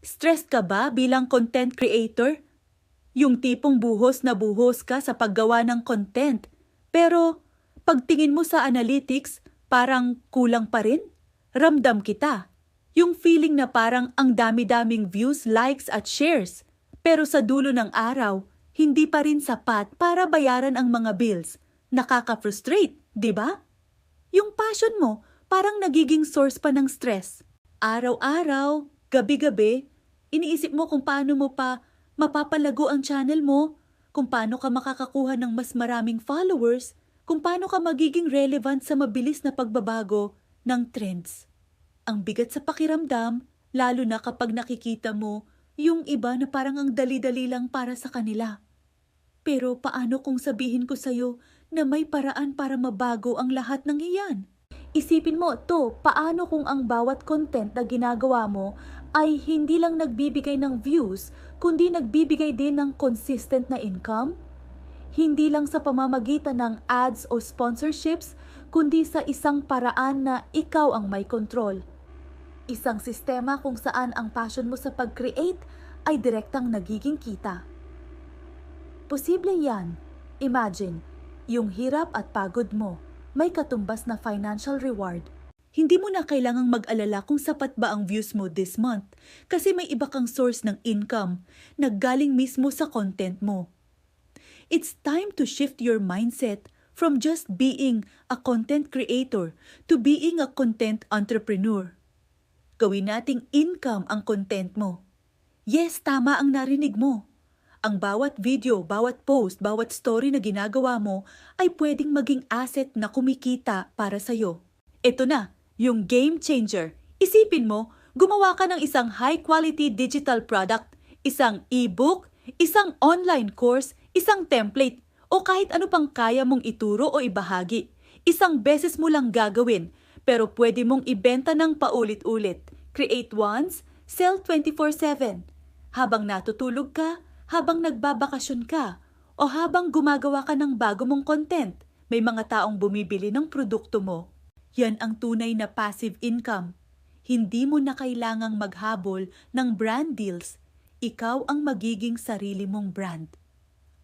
Stressed ka ba bilang content creator? Yung tipong buhos na buhos ka sa paggawa ng content. Pero pagtingin mo sa analytics, parang kulang pa rin? Ramdam kita. Yung feeling na parang ang dami-daming views, likes at shares. Pero sa dulo ng araw, hindi pa rin sapat para bayaran ang mga bills. Nakaka-frustrate, di ba? Yung passion mo, parang nagiging source pa ng stress. Araw-araw, gabi-gabi, iniisip mo kung paano mo pa mapapalago ang channel mo, kung paano ka makakakuha ng mas maraming followers, kung paano ka magiging relevant sa mabilis na pagbabago ng trends. Ang bigat sa pakiramdam, lalo na kapag nakikita mo yung iba na parang ang dali-dali lang para sa kanila. Pero paano kung sabihin ko sa'yo na may paraan para mabago ang lahat ng iyan? Isipin mo to, paano kung ang bawat content na ginagawa mo ay hindi lang nagbibigay ng views, kundi nagbibigay din ng consistent na income? Hindi lang sa pamamagitan ng ads o sponsorships, kundi sa isang paraan na ikaw ang may control. Isang sistema kung saan ang passion mo sa pag-create ay direktang nagiging kita. Posible yan. Imagine, yung hirap at pagod mo, may katumbas na financial reward. Hindi mo na kailangang mag-alala kung sapat ba ang views mo this month kasi may iba kang source ng income na galing mismo sa content mo. It's time to shift your mindset from just being a content creator to being a content entrepreneur. Gawin nating income ang content mo. Yes, tama ang narinig mo. Ang bawat video, bawat post, bawat story na ginagawa mo ay pwedeng maging asset na kumikita para sa'yo. Ito na, yung game changer. Isipin mo, gumawa ka ng isang high-quality digital product, isang e-book, isang online course, isang template, o kahit ano pang kaya mong ituro o ibahagi. Isang beses mo lang gagawin, pero pwede mong ibenta ng paulit-ulit. Create once, sell 24/7. Habang natutulog ka, habang nagbabakasyon ka, o habang gumagawa ka ng bago mong content, may mga taong bumibili ng produkto mo. Yan ang tunay na passive income. Hindi mo na kailangang maghabol ng brand deals. Ikaw ang magiging sarili mong brand.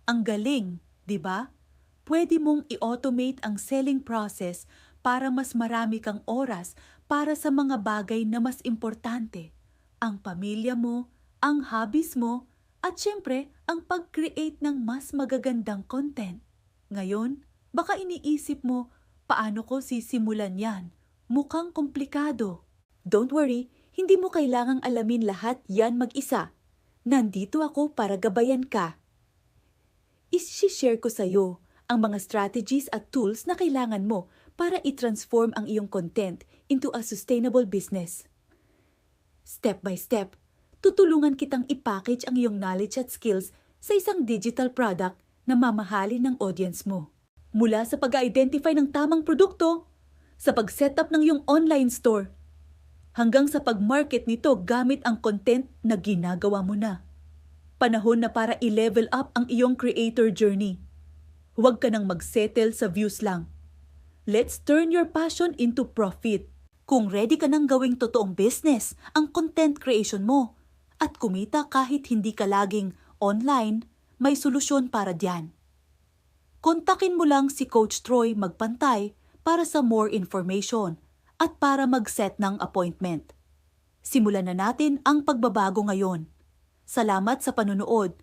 Ang galing, di ba? Pwede mong i-automate ang selling process para mas marami kang oras para sa mga bagay na mas importante. Ang pamilya mo, ang hobbies mo, at syempre, ang pag-create ng mas magagandang content. Ngayon, baka iniisip mo, paano ko sisimulan yan? Mukhang komplikado. Don't worry, hindi mo kailangang alamin lahat yan mag-isa. Nandito ako para gabayan ka. I-share ko sa iyo ang mga strategies at tools na kailangan mo para i-transform ang iyong content into a sustainable business. Step by step, tutulungan kitang i-package ang iyong knowledge at skills sa isang digital product na mamahalin ng audience mo. Mula sa pag-identify ng tamang produkto, sa pag-setup ng iyong online store, hanggang sa pag-market nito gamit ang content na ginagawa mo na. Panahon na para i-level up ang iyong creator journey. Huwag ka nang mag-settle sa views lang. Let's turn your passion into profit. Kung ready ka nang gawing totoong business ang content creation mo at kumita kahit hindi ka laging online, may solusyon para diyan. Kontakin mo lang si Coach Troy Magpantay para sa more information at para mag-set ng appointment. Simulan na natin ang pagbabago ngayon. Salamat sa panunood